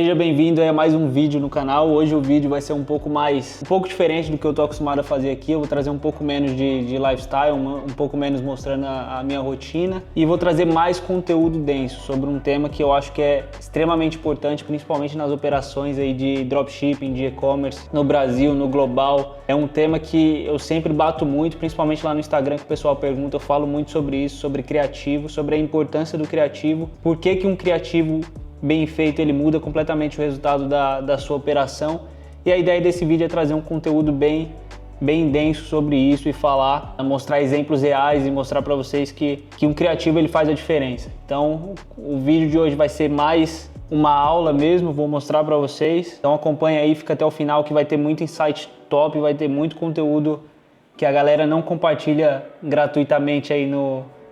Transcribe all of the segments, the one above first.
Seja bem-vindo a mais um vídeo no canal. Hoje o vídeo vai ser um pouco diferente do que eu tô acostumado a fazer aqui. Eu vou trazer um pouco menos de lifestyle, um pouco menos mostrando a minha rotina e vou trazer mais conteúdo denso sobre um tema que eu acho que é extremamente importante, principalmente nas operações aí de dropshipping, de e-commerce no Brasil, no global. É um tema que eu sempre bato muito, principalmente lá no Instagram que o pessoal pergunta. Eu falo muito sobre isso, sobre criativo, sobre a importância do criativo, por que um criativo bem feito, ele muda completamente o resultado da sua operação. E a ideia desse vídeo é trazer um conteúdo bem denso sobre isso e falar, mostrar exemplos reais e mostrar para vocês que um criativo ele faz a diferença. Então, o vídeo de hoje vai ser mais uma aula mesmo, vou mostrar para vocês. Então acompanha aí, fica até o final que vai ter muito insight top, vai ter muito conteúdo que a galera não compartilha gratuitamente aí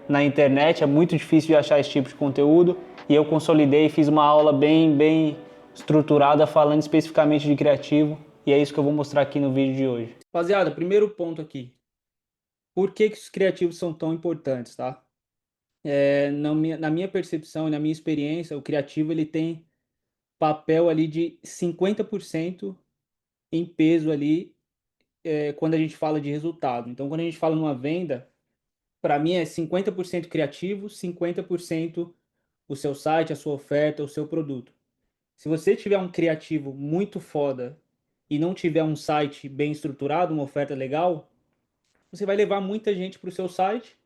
na internet. É muito difícil de achar esse tipo de conteúdo e eu consolidei e fiz uma aula bem estruturada falando especificamente de criativo e é isso que eu vou mostrar aqui no vídeo de hoje. Rapaziada, primeiro ponto aqui. Por que os criativos são tão importantes, tá? Na minha percepção e na minha experiência, o criativo ele tem papel ali de 50% em peso ali quando a gente fala de resultado. Então, quando a gente fala numa venda, para mim é 50% criativo, 50% o seu site, a sua oferta, o seu produto. Se você tiver um criativo muito foda e não tiver um site bem estruturado, uma oferta legal, você vai levar muita gente para o seu site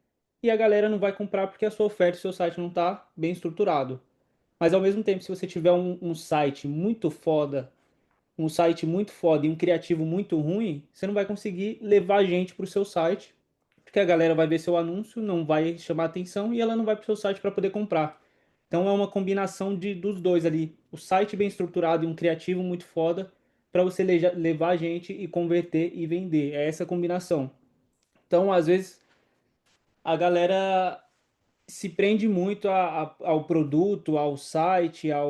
e a galera não vai comprar porque a sua oferta e o seu site não está bem estruturado. Mas ao mesmo tempo, se você tiver um site muito foda, um site muito foda e um criativo muito ruim, você não vai conseguir levar gente para o seu site, porque a galera vai ver seu anúncio, não vai chamar atenção e ela não vai para o seu site para poder comprar. Então é uma combinação dos dois ali, o site bem estruturado e um criativo muito foda para você levar gente e converter e vender. É essa combinação. Então, às vezes, a galera se prende muito ao produto, ao site, a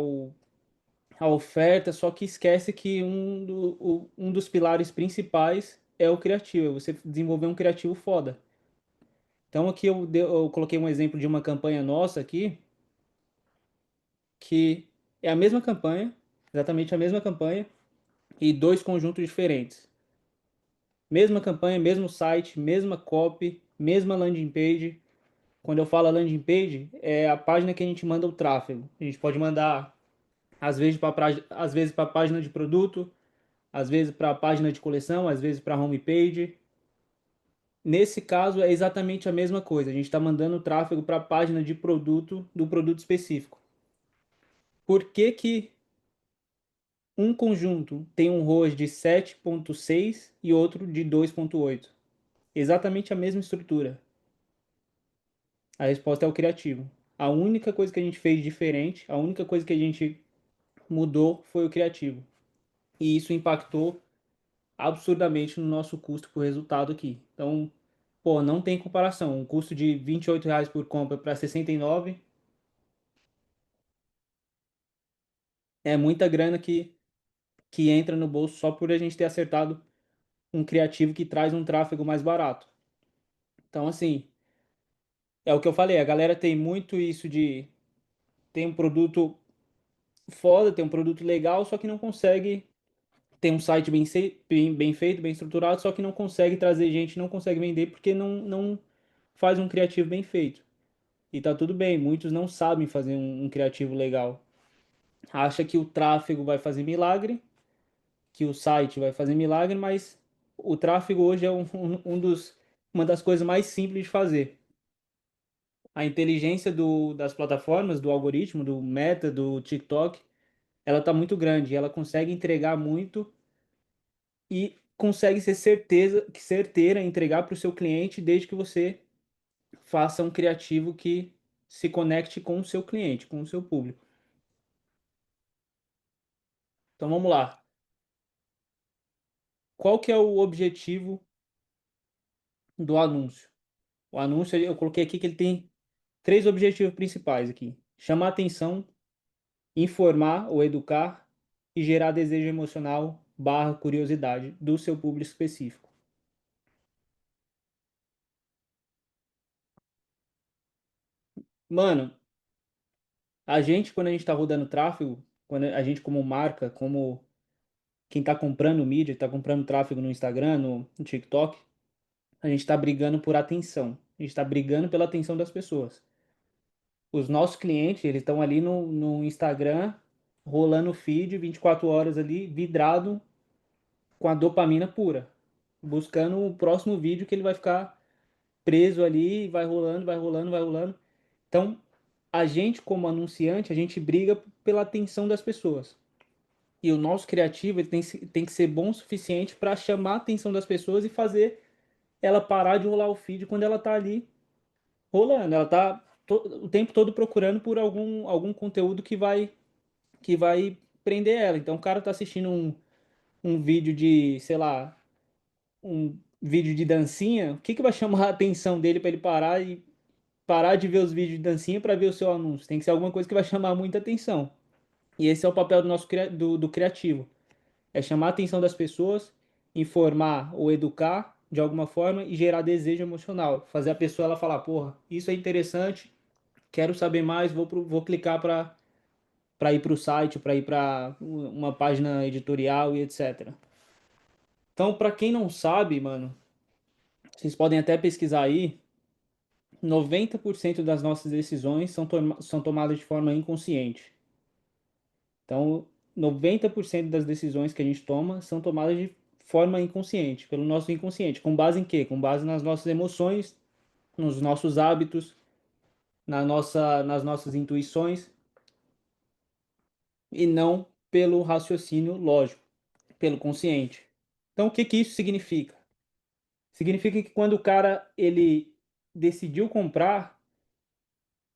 oferta, só que esquece que um dos pilares principais é o criativo, é você desenvolver um criativo foda. Então aqui eu coloquei um exemplo de uma campanha nossa aqui, que é a mesma campanha, exatamente a mesma campanha, e dois conjuntos diferentes. Mesma campanha, mesmo site, mesma copy, mesma landing page. Quando eu falo landing page, é a página que a gente manda o tráfego. A gente pode mandar às vezes para a página de produto, às vezes para a página de coleção, às vezes para a homepage. Nesse caso é exatamente a mesma coisa. A gente está mandando o tráfego para a página de produto do produto específico. Por que que um conjunto tem um ROAS de 7,6 e outro de 2,8? Exatamente a mesma estrutura. A resposta é o criativo. A única coisa que a gente fez diferente, a única coisa que a gente mudou foi o criativo. E isso impactou absurdamente no nosso custo por resultado aqui. Então, pô, não tem comparação. Um custo de R$ 28 por compra para 69 é muita grana que entra no bolso só por a gente ter acertado um criativo que traz um tráfego mais barato. Então, assim, é o que eu falei, a galera tem muito isso de tem um produto foda, tem um produto legal, só que não consegue ter um site bem feito, bem estruturado, só que não consegue trazer gente, não consegue vender porque não faz um criativo bem feito. E tá tudo bem, muitos não sabem fazer um criativo legal. Acha que o tráfego vai fazer milagre, que o site vai fazer milagre, mas o tráfego hoje é uma das coisas mais simples de fazer. A inteligência das plataformas, do algoritmo, do Meta, do TikTok, ela tá muito grande, ela consegue entregar muito e consegue ser certeira em entregar para o seu cliente desde que você faça um criativo que se conecte com o seu cliente, com o seu público. Então vamos lá. Qual que é o objetivo do anúncio? O anúncio eu coloquei aqui que ele tem três objetivos principais aqui: chamar atenção, informar ou educar e gerar desejo emocional barra curiosidade do seu público específico. Mano, a gente quando a gente está rodando tráfego, quando a gente como marca, como quem está comprando mídia, está comprando tráfego no Instagram, no TikTok, a gente está brigando por atenção. A gente está brigando pela atenção das pessoas. Os nossos clientes, eles estão ali no Instagram, rolando o feed 24 horas ali, vidrado com a dopamina pura, buscando o próximo vídeo que ele vai ficar preso ali, vai rolando, vai rolando, vai rolando. Então, a gente como anunciante, a gente briga pela atenção das pessoas. E o nosso criativo ele tem que ser bom o suficiente para chamar a atenção das pessoas e fazer ela parar de rolar o feed quando ela tá ali rolando. Ela tá o tempo todo procurando por algum conteúdo que vai prender ela. Então o cara tá assistindo um vídeo de, sei lá, um vídeo de dancinha, o que que vai chamar a atenção dele para ele parar de ver os vídeos de dancinha para ver o seu anúncio? Tem que ser alguma coisa que vai chamar muita atenção. E esse é o papel do nosso do criativo. É chamar a atenção das pessoas, informar ou educar de alguma forma e gerar desejo emocional. Fazer a pessoa ela falar, porra, isso é interessante, quero saber mais, vou clicar para ir para o site, para ir para uma página editorial e etc. Então, para quem não sabe, mano, vocês podem até pesquisar aí, 90% das nossas decisões são tomadas de forma inconsciente. Então, 90% das decisões que a gente toma são tomadas de forma inconsciente, pelo nosso inconsciente. Com base em quê? Com base nas nossas emoções, nos nossos hábitos, nas nossas intuições e não pelo raciocínio lógico, pelo consciente. Então, o que que isso significa? Significa que quando o cara ele decidiu comprar,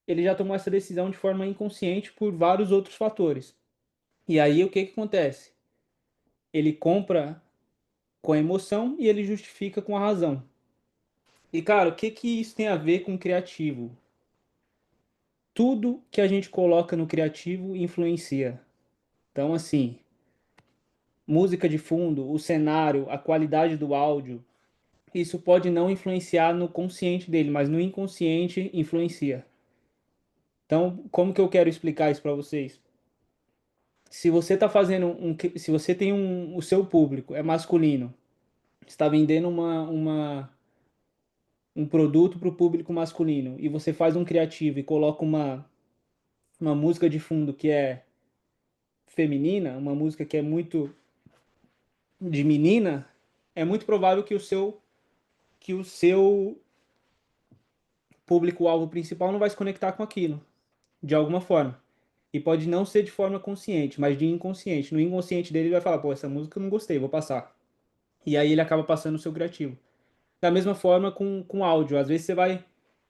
ele já tomou essa decisão de forma inconsciente por vários outros fatores. E aí o que que acontece? Ele compra com a emoção e ele justifica com a razão. E cara, o que que isso tem a ver com criativo? Tudo que a gente coloca no criativo influencia. Então, assim, música de fundo, o cenário, a qualidade do áudio, isso pode não influenciar no consciente dele, mas no inconsciente influencia. Então, como que eu quero explicar isso para vocês? Se você tá fazendo se você tem o seu público é masculino, está vendendo um produto para o público masculino e você faz um criativo e coloca uma música de fundo que é feminina, uma música que é muito de menina, é muito provável que o seu público-alvo principal não vai se conectar com aquilo, de alguma forma. E pode não ser de forma consciente, mas de inconsciente. No inconsciente dele ele vai falar, pô, essa música eu não gostei, vou passar. E aí ele acaba passando o seu criativo. Da mesma forma com áudio. Às vezes você vai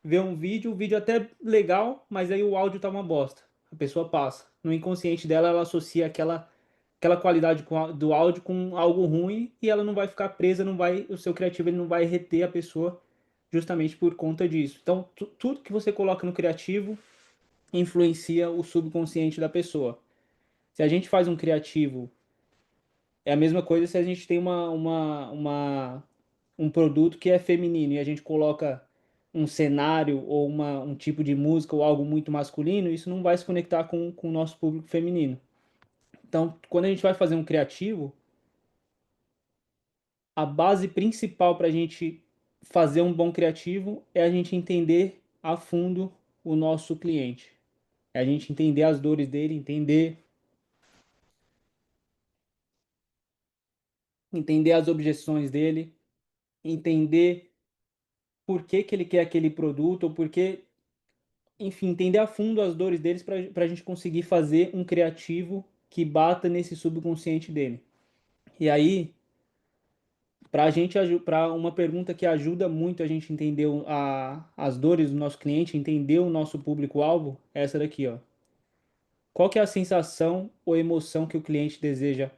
ver um vídeo, o vídeo é até legal, mas aí o áudio tá uma bosta. A pessoa passa. No inconsciente dela, ela associa aquela qualidade do áudio com algo ruim e ela não vai ficar presa, não vai, o seu criativo ele não vai reter a pessoa justamente por conta disso. Então, tudo que você coloca no criativo influencia o subconsciente da pessoa. Se a gente faz um criativo, é a mesma coisa se a gente tem um produto que é feminino e a gente coloca um cenário ou um tipo de música ou algo muito masculino, isso não vai se conectar com o nosso público feminino. Então, quando a gente vai fazer um criativo, a base principal para a gente fazer um bom criativo é a gente entender a fundo o nosso cliente. É a gente entender as dores dele, entender as objeções dele, entender por que que ele quer aquele produto, ou por que, enfim, entender a fundo as dores deles para a gente conseguir fazer um criativo que bata nesse subconsciente dele. E aí, para uma pergunta que ajuda muito a gente entender as dores do nosso cliente, entender o nosso público-alvo, é essa daqui, ó. Qual que é a sensação ou emoção que o cliente deseja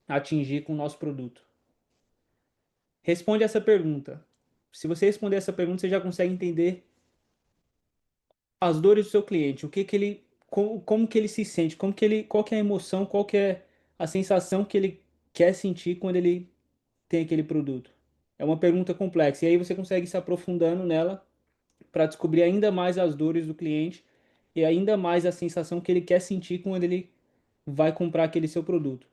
atingir com o nosso produto? Responde essa pergunta. Se você responder essa pergunta, você já consegue entender as dores do seu cliente, o que que ele, como que ele se sente, qual que é a emoção, qual que é a sensação que ele quer sentir quando ele tem aquele produto. É uma pergunta complexa e aí você consegue se aprofundando nela para descobrir ainda mais as dores do cliente e ainda mais a sensação que ele quer sentir vai comprar aquele seu produto.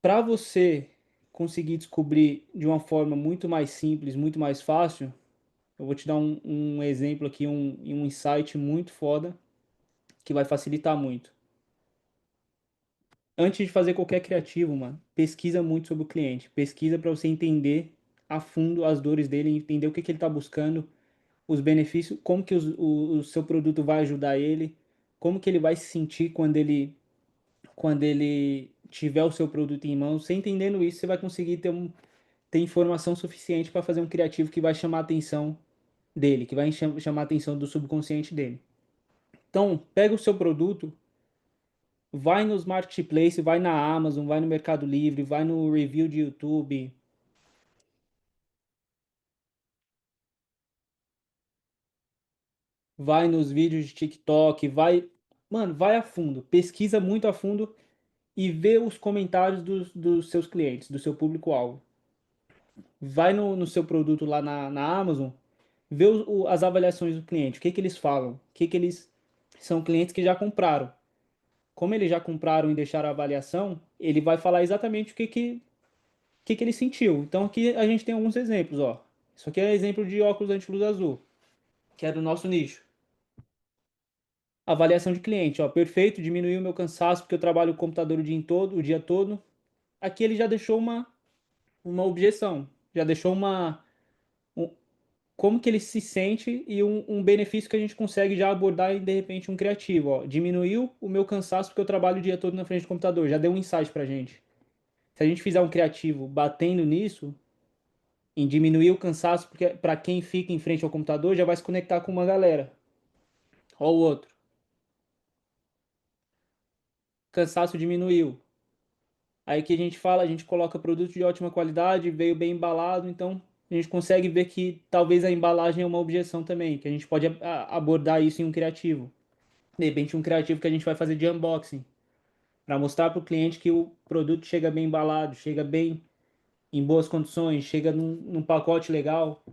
Para você conseguir descobrir de uma forma muito mais simples, muito mais fácil, eu vou te dar um exemplo aqui, um insight muito foda que vai facilitar muito. Antes de fazer qualquer criativo, mano, pesquisa muito sobre o cliente. Pesquisa para você entender a fundo as dores dele, entender o que ele está buscando, os benefícios, como que o seu produto vai ajudar ele, como que ele vai se sentir quando ele tiver o seu produto em mãos. Você entendendo isso, você vai conseguir ter informação suficiente para fazer um criativo que vai chamar a atenção dele, que vai chamar a atenção do subconsciente dele. Então, pega o seu produto, vai nos marketplace, vai na Amazon, vai no Mercado Livre, vai no review de YouTube, vai nos vídeos de TikTok, vai, mano, vai a fundo, pesquisa muito a fundo e vê os comentários dos seus clientes, do seu público-alvo. Vai no seu produto lá na Amazon, vê as avaliações do cliente, o que que eles falam, o que que eles são clientes que já compraram. Como eles já compraram e deixaram a avaliação, ele vai falar exatamente o que ele sentiu. Então aqui a gente tem alguns exemplos, ó. Isso aqui é exemplo de óculos anti-luz azul, que é do nosso nicho. Avaliação de cliente, ó, perfeito, diminuiu o meu cansaço porque eu trabalho com o computador o dia todo. Aqui ele já deixou uma objeção, já deixou um, como que ele se sente e um benefício que a gente consegue já abordar em, de repente, um criativo, ó. Diminuiu o meu cansaço porque eu trabalho o dia todo na frente do computador, já deu um insight pra gente. Se a gente fizer um criativo batendo nisso, em diminuir o cansaço, porque para quem fica em frente ao computador já vai se conectar com uma galera. Ó o outro. Cansaço diminuiu. Aí que a gente fala, a gente coloca produto de ótima qualidade, veio bem embalado, então a gente consegue ver que talvez a embalagem é uma objeção também, que a gente pode abordar isso em um criativo. De repente um criativo que a gente vai fazer de unboxing, para mostrar para o cliente que o produto chega bem embalado, chega bem em boas condições, chega num pacote legal.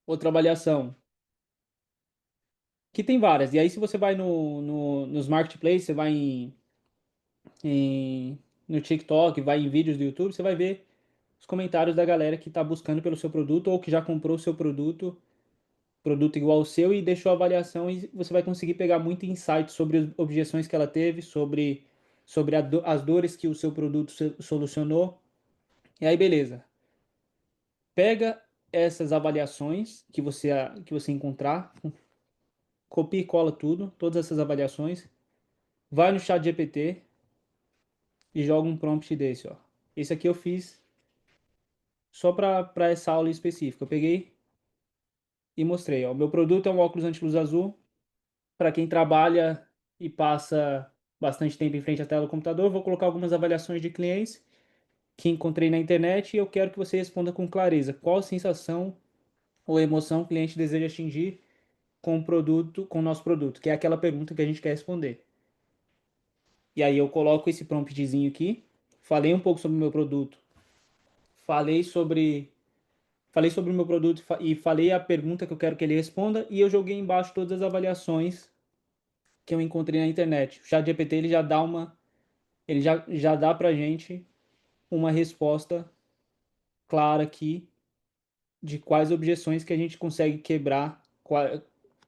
Outra avaliação, que tem várias. E aí, se você vai nos marketplaces, você vai no TikTok, vai em vídeos do YouTube, você vai ver os comentários da galera que está buscando pelo seu produto ou que já comprou o seu produto igual ao seu e deixou a avaliação e você vai conseguir pegar muito insight sobre as objeções que ela teve, sobre as dores que o seu produto solucionou. E aí, beleza. Pega essas avaliações que você encontrar, copia e cola tudo, todas essas avaliações, vai no chat GPT e joga um prompt desse, ó. Esse aqui eu fiz só para essa aula específica. Eu peguei e mostrei, ó. O meu produto é um óculos anti-luz azul para quem trabalha e passa bastante tempo em frente à tela do computador. Vou colocar algumas avaliações de clientes que encontrei na internet e eu quero que você responda com clareza qual a sensação ou emoção o cliente deseja atingir com o produto, com o nosso produto, que é aquela pergunta que a gente quer responder. E aí eu coloco esse promptzinho aqui, falei um pouco sobre o meu produto, falei sobre falei sobre o meu produto e falei a pergunta que eu quero que ele responda e eu joguei embaixo todas as avaliações que eu encontrei na internet. O ChatGPT ele já dá pra gente uma resposta clara aqui de quais objeções que a gente consegue quebrar,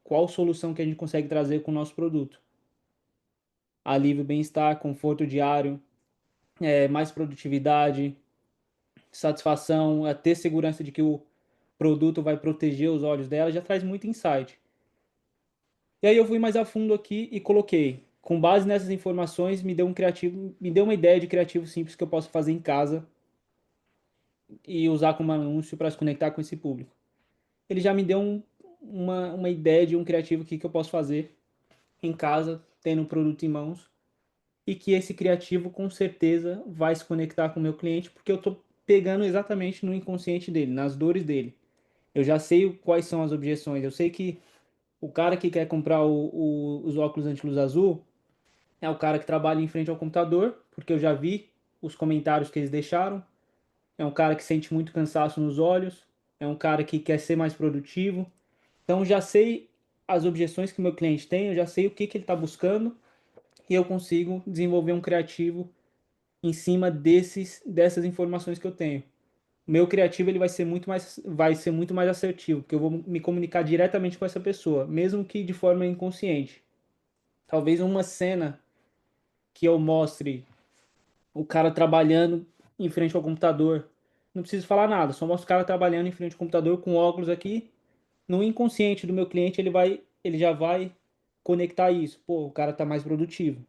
qual solução que a gente consegue trazer com o nosso produto. Alívio, bem-estar, conforto diário, mais produtividade, satisfação, a ter segurança de que o produto vai proteger os olhos dela, já traz muito insight. E aí eu fui mais a fundo aqui e coloquei, com base nessas informações, me deu uma ideia de criativo simples que eu posso fazer em casa e usar como anúncio para se conectar com esse público. Ele já me deu uma ideia de um criativo aqui que eu posso fazer em casa, tendo o produto em mãos, e que esse criativo com certeza vai se conectar com o meu cliente, porque eu estou pegando exatamente no inconsciente dele, nas dores dele. Eu já sei quais são as objeções, eu sei que o cara que quer comprar os óculos anti-luz azul é o cara que trabalha em frente ao computador, porque eu já vi os comentários que eles deixaram. É um cara que sente muito cansaço nos olhos, é um cara que quer ser mais produtivo, Então já sei as objeções que o meu cliente tem, eu já sei o que, que ele está buscando e eu consigo desenvolver um criativo em cima dessas informações que eu tenho. O meu criativo ele vai ser muito mais assertivo, porque eu vou me comunicar diretamente com essa pessoa, mesmo que de forma inconsciente. Talvez uma cena que eu mostre o cara trabalhando em frente ao computador. Não preciso falar nada, só mostro o cara trabalhando em frente ao computador com óculos aqui. No inconsciente do meu cliente, ele já vai conectar isso. Pô, o cara tá mais produtivo.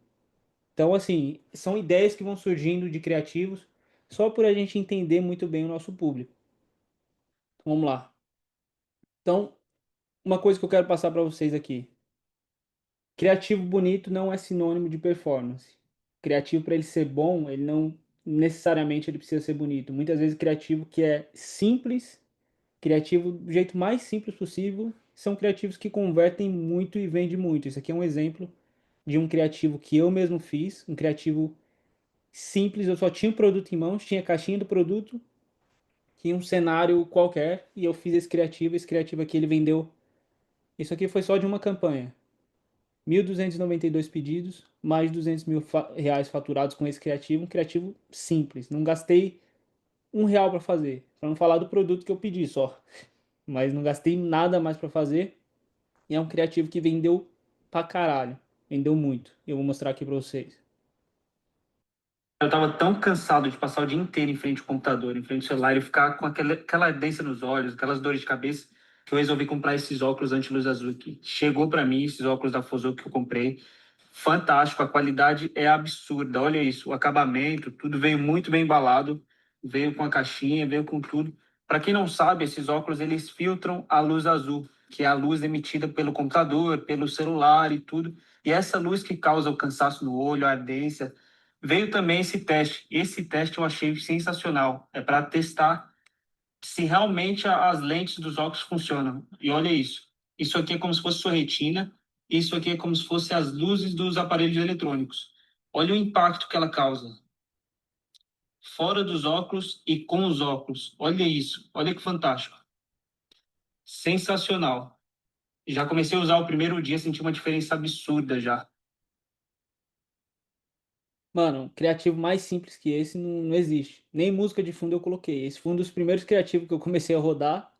Então, assim, são ideias que vão surgindo de criativos só por a gente entender muito bem o nosso público. Então, vamos lá. Então, uma coisa que eu quero passar para vocês aqui. Criativo bonito não é sinônimo de performance. Criativo, para ele ser bom, ele não necessariamente ele precisa ser bonito. Muitas vezes criativo que é simples, criativo do jeito mais simples possível, são criativos que convertem muito e vendem muito. Isso aqui é um exemplo de um criativo que eu mesmo fiz, um criativo simples, eu só tinha o produto em mãos, tinha a caixinha do produto e um cenário qualquer, e eu fiz esse criativo aqui ele vendeu. Isso aqui foi só de uma campanha. 1.292 pedidos, mais de 200 mil reais faturados com esse criativo, um criativo simples. Não gastei R$ 1 para fazer, para não falar do produto que eu pedi só. Mas não gastei nada mais para fazer. E é um criativo que vendeu pra caralho. Vendeu muito. Eu vou mostrar aqui para vocês. Eu tava tão cansado de passar o dia inteiro em frente ao computador, em frente ao celular e ficar com aquela ardência nos olhos, aquelas dores de cabeça, que eu resolvi comprar esses óculos anti-luz azul aqui. Chegou para mim esses óculos da Fozo que eu comprei. Fantástico, a qualidade é absurda. Olha isso, o acabamento, tudo veio muito bem embalado, veio com a caixinha, veio com tudo. Para quem não sabe, esses óculos eles filtram a luz azul, que é a luz emitida pelo computador, pelo celular e tudo. E essa luz que causa o cansaço no olho, a ardência. Veio também esse teste. Esse teste eu achei sensacional. É para testar se realmente as lentes dos óculos funcionam. E olha isso. Isso aqui é como se fosse sua retina. Isso aqui é como se fosse as luzes dos aparelhos eletrônicos. Olha o impacto que ela causa. Fora dos óculos e com os óculos. Olha isso. Olha que fantástico. Sensacional. Já comecei a usar o primeiro dia, senti uma diferença absurda já. Mano, criativo mais simples que esse não existe. Nem música de fundo eu coloquei. Esse foi um dos primeiros criativos que eu comecei a rodar.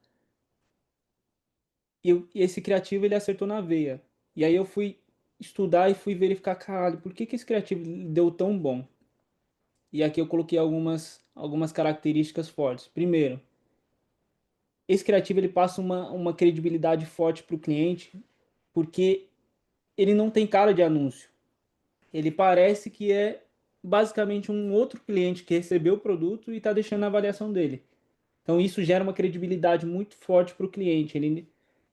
E esse criativo ele acertou na veia. E aí eu fui estudar e fui verificar, caralho, por que esse criativo deu tão bom? E aqui eu coloquei algumas características fortes. Primeiro, esse criativo ele passa uma credibilidade forte para o cliente, porque ele não tem cara de anúncio. Ele parece que é basicamente um outro cliente que recebeu o produto e está deixando a avaliação dele. Então isso gera uma credibilidade muito forte para o cliente.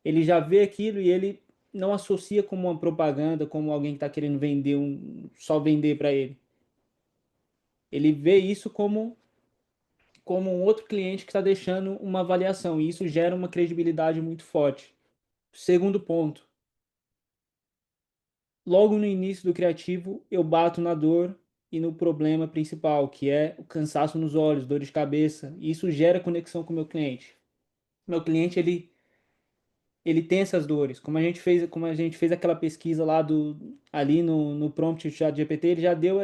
Ele já vê aquilo e ele não associa como uma propaganda, como alguém que está querendo vender só vender para ele. Ele vê isso como um outro cliente que está deixando uma avaliação e isso gera uma credibilidade muito forte. Segundo ponto, logo no início do criativo eu bato na dor e no problema principal, que é o cansaço nos olhos, dor de cabeça, e isso gera conexão com o meu cliente. Meu cliente ele tem essas dores. Como a gente fez aquela pesquisa lá ali no prompt do ChatGPT, ele já deu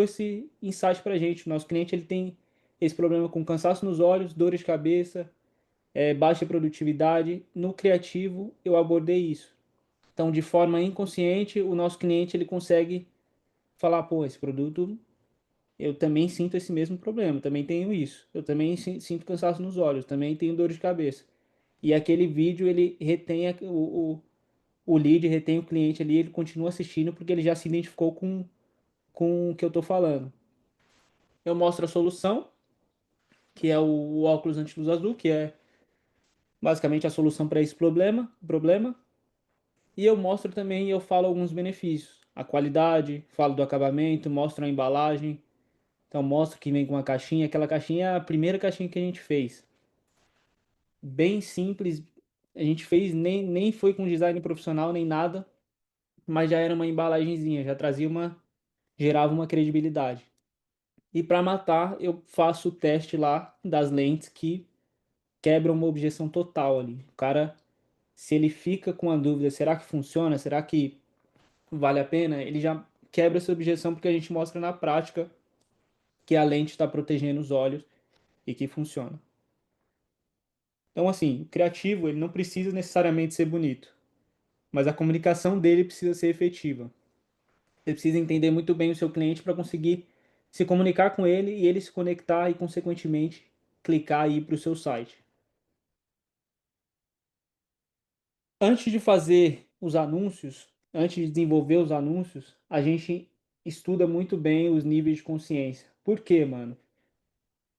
esse insight pra gente. O nosso cliente ele tem esse problema com cansaço nos olhos, dores de cabeça, baixa produtividade. No criativo, eu abordei isso. Então, de forma inconsciente, o nosso cliente ele consegue falar, pô, esse produto eu também sinto esse mesmo problema, também tenho isso. Eu também sinto cansaço nos olhos, também tenho dor de cabeça. E aquele vídeo ele retém o lead, retém o cliente ali, ele continua assistindo porque ele já se identificou com o que eu estou falando. Eu mostro a solução, que é o óculos anti-luz azul, que é basicamente a solução para esse problema. E eu mostro também, eu falo alguns benefícios. A qualidade, falo do acabamento, mostro a embalagem. Então mostro que vem com uma caixinha. Aquela caixinha é a primeira caixinha que a gente fez. Bem simples. A gente fez, nem foi com design profissional, nem nada. Mas já era uma embalagenzinha, já trazia gerava uma credibilidade. E para matar, eu faço o teste lá das lentes que quebram uma objeção total ali. O cara se ele fica com a dúvida, será que funciona? Será que vale a pena? Ele já quebra essa objeção porque a gente mostra na prática que a lente está protegendo os olhos e que funciona. Então, assim, o criativo ele não precisa necessariamente ser bonito, mas a comunicação dele precisa ser efetiva. Você precisa entender muito bem o seu cliente para conseguir se comunicar com ele e ele se conectar e, consequentemente, clicar e ir para o seu site. Antes de fazer os anúncios, antes de desenvolver os anúncios, a gente estuda muito bem os níveis de consciência. Por quê, mano?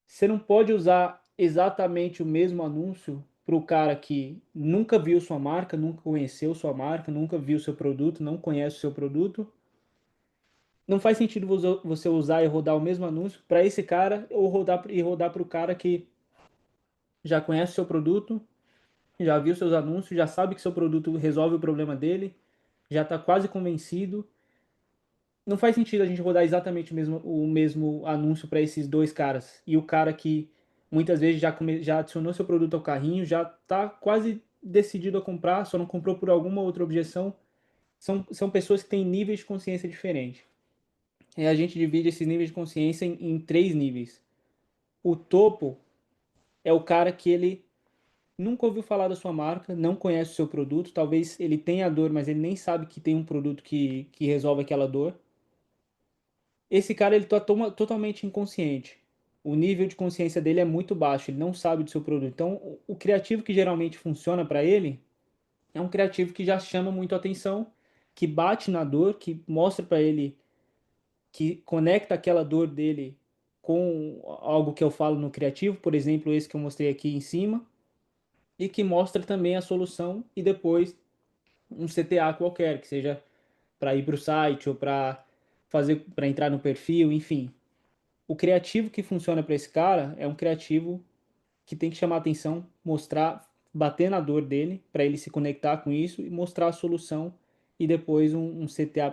Você não pode usar exatamente o mesmo anúncio para o cara que nunca viu sua marca, nunca conheceu sua marca, nunca viu seu produto, não conhece o seu produto. Não faz sentido você usar e rodar o mesmo anúncio para esse cara ou rodar para o cara que já conhece o seu produto, já viu seus anúncios, já sabe que seu produto resolve o problema dele, já está quase convencido. Não faz sentido a gente rodar exatamente o mesmo anúncio para esses dois caras. E o cara que muitas vezes já adicionou seu produto ao carrinho, já está quase decidido a comprar, só não comprou por alguma outra objeção. São pessoas que têm níveis de consciência diferentes. E a gente divide esses níveis de consciência em três níveis. O topo é o cara que ele nunca ouviu falar da sua marca, não conhece o seu produto, talvez ele tenha a dor, mas ele nem sabe que tem um produto que resolve aquela dor. Esse cara ele está totalmente inconsciente. O nível de consciência dele é muito baixo, ele não sabe do seu produto. Então, o criativo que geralmente funciona para ele é um criativo que já chama muito a atenção, que bate na dor, que mostra para ele, que conecta aquela dor dele com algo que eu falo no criativo, por exemplo, esse que eu mostrei aqui em cima, e que mostra também a solução e depois um CTA qualquer, que seja para ir para o site ou para entrar no perfil, enfim. O criativo que funciona para esse cara é um criativo que tem que chamar atenção, mostrar, bater na dor dele, para ele se conectar com isso e mostrar a solução e depois um CTA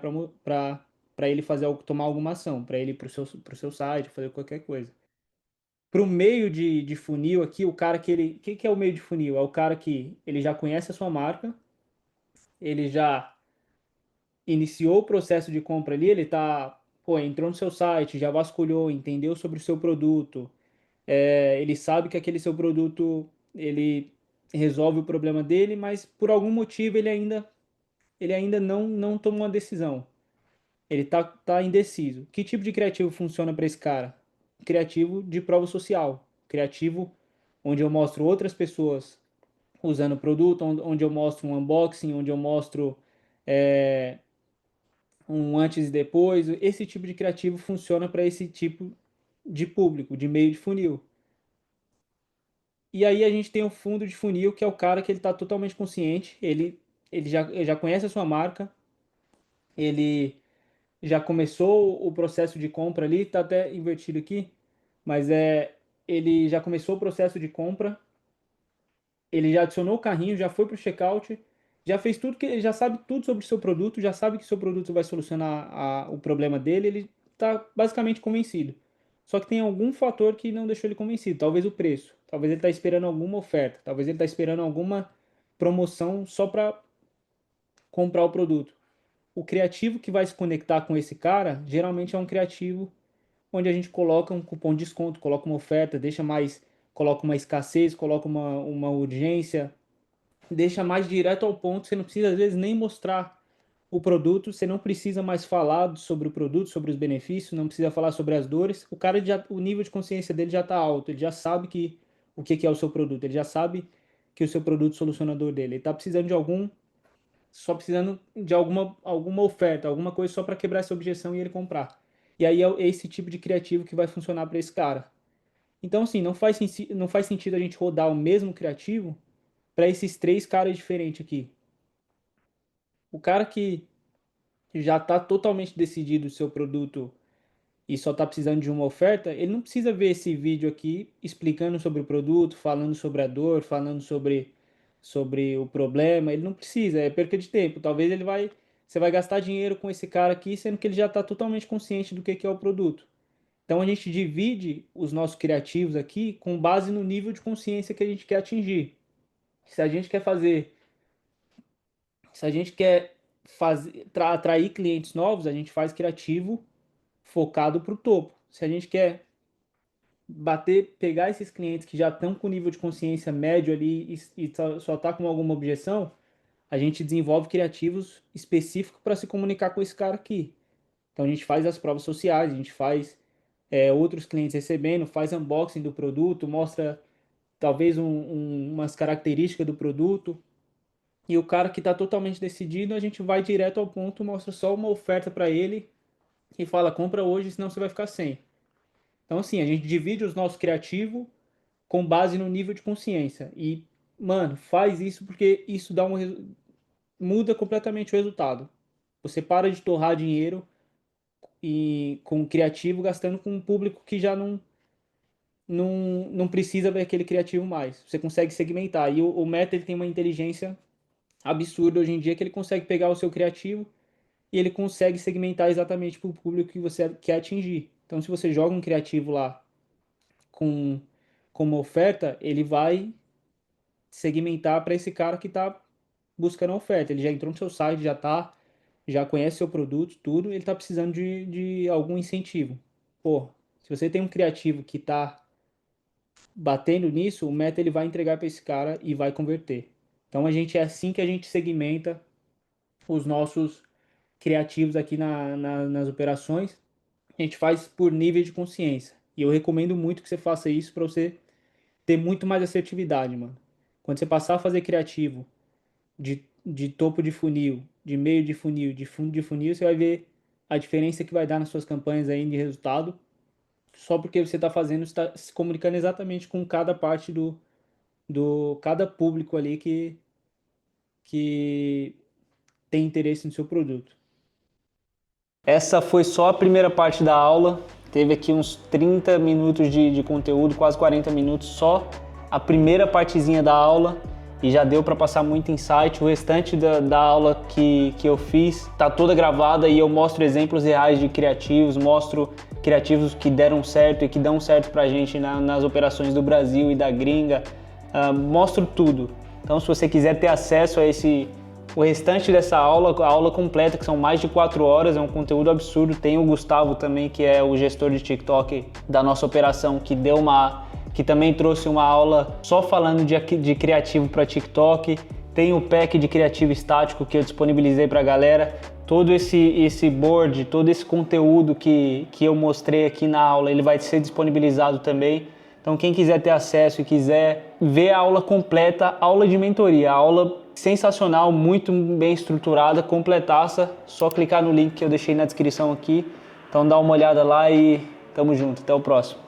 para ele fazer tomar alguma ação, para ele ir para o seu site, fazer qualquer coisa. Para o meio de funil aqui, o cara que ele. O que é o meio de funil? É o cara que ele já conhece a sua marca, ele já iniciou o processo de compra ali, ele tá, pô, entrou no seu site, já vasculhou, entendeu sobre o seu produto, ele sabe que aquele seu produto ele resolve o problema dele, mas por algum motivo ele ainda não tomou uma decisão. Ele tá indeciso. Que tipo de criativo funciona para esse cara? Criativo de prova social, criativo onde eu mostro outras pessoas usando o produto, onde eu mostro um unboxing, onde eu mostro é, um antes e depois. Esse tipo de criativo funciona para esse tipo de público, de meio de funil. E aí a gente tem o fundo de funil, que é o cara que ele está totalmente consciente, ele já conhece a sua marca, ele já começou o processo de compra ali, está até invertido aqui, mas ele já começou o processo de compra, ele já adicionou o carrinho, já foi para o checkout, já fez tudo que ele já sabe tudo sobre o seu produto, já sabe que o seu produto vai solucionar o problema dele, ele está basicamente convencido. Só que tem algum fator que não deixou ele convencido, talvez o preço, talvez ele está esperando alguma oferta, talvez ele está esperando alguma promoção só para comprar o produto. O criativo que vai se conectar com esse cara, geralmente é um criativo onde a gente coloca um cupom de desconto, coloca uma oferta, coloca uma escassez, coloca uma urgência, deixa mais direto ao ponto, você não precisa às vezes nem mostrar o produto, você não precisa mais falar sobre o produto, sobre os benefícios, não precisa falar sobre as dores. O cara já, o nível de consciência dele já está alto, ele já sabe o que é o seu produto, ele já sabe que o seu produto soluciona a dor dele. Ele está precisando de só precisando de alguma oferta, alguma coisa só para quebrar essa objeção e ele comprar. E aí é esse tipo de criativo que vai funcionar para esse cara. Então, assim, não faz sentido a gente rodar o mesmo criativo para esses três caras diferentes aqui. O cara que já está totalmente decidido o seu produto e só está precisando de uma oferta, ele não precisa ver esse vídeo aqui explicando sobre o produto, falando sobre a dor, falando sobre o problema. Ele não precisa, é perca de tempo. Talvez você vai gastar dinheiro com esse cara aqui, sendo que ele já está totalmente consciente do que é o produto. Então a gente divide os nossos criativos aqui com base no nível de consciência que a gente quer atingir. Se a gente quer fazer Se a gente quer atrair clientes novos, a gente faz criativo focado para o topo. Se a gente quer pegar esses clientes que já estão com nível de consciência médio ali e só tá com alguma objeção, a gente desenvolve criativos específicos para se comunicar com esse cara aqui. Então a gente faz as provas sociais, a gente faz outros clientes recebendo, faz unboxing do produto, mostra talvez umas características do produto. E o cara que está totalmente decidido, a gente vai direto ao ponto, mostra só uma oferta para ele e fala, compra hoje, senão você vai ficar sem. Então assim, a gente divide os nossos criativos com base no nível de consciência. E, mano, faz isso porque isso muda completamente o resultado. Você para de torrar dinheiro e com o criativo gastando com um público que já não precisa ver aquele criativo mais. Você consegue segmentar. E o Meta ele tem uma inteligência absurda hoje em dia que ele consegue pegar o seu criativo e ele consegue segmentar exatamente para o público que você quer atingir. Então, se você joga um criativo lá com, com uma oferta, ele vai segmentar para esse cara que está buscando a oferta. Ele já entrou no seu site, já conhece seu produto, tudo, ele está precisando de algum incentivo. Pô, se você tem um criativo que está batendo nisso, o Meta ele vai entregar para esse cara e vai converter. Então é assim que a gente segmenta os nossos criativos aqui nas operações. A gente faz por nível de consciência. E eu recomendo muito que você faça isso para você ter muito mais assertividade, mano. Quando você passar a fazer criativo de topo de funil, de meio de funil, de fundo de funil, você vai ver a diferença que vai dar nas suas campanhas aí de resultado, só porque você está fazendo, está se comunicando exatamente com cada parte cada público ali que tem interesse no seu produto. Essa foi só a primeira parte da aula. Teve aqui uns 30 minutos de conteúdo, quase 40 minutos, só a primeira partezinha da aula. E já deu para passar muito insight. O restante da aula que eu fiz tá toda gravada e eu mostro exemplos reais de criativos, mostro criativos que deram certo e que dão certo pra gente nas operações do Brasil e da gringa. Mostro tudo. Então, se você quiser ter acesso a o restante dessa aula, a aula completa, que são mais de 4 horas, é um conteúdo absurdo. Tem o Gustavo também, que é o gestor de TikTok da nossa operação, que também trouxe uma aula só falando de criativo para TikTok. Tem o pack de criativo estático que eu disponibilizei para a galera. Todo esse board, todo esse conteúdo que eu mostrei aqui na aula, ele vai ser disponibilizado também. Então quem quiser ter acesso e quiser ver a aula completa, aula de mentoria, aula sensacional, muito bem estruturada, completaça, só clicar no link que eu deixei na descrição aqui. Então dá uma olhada lá e tamo junto, até o próximo.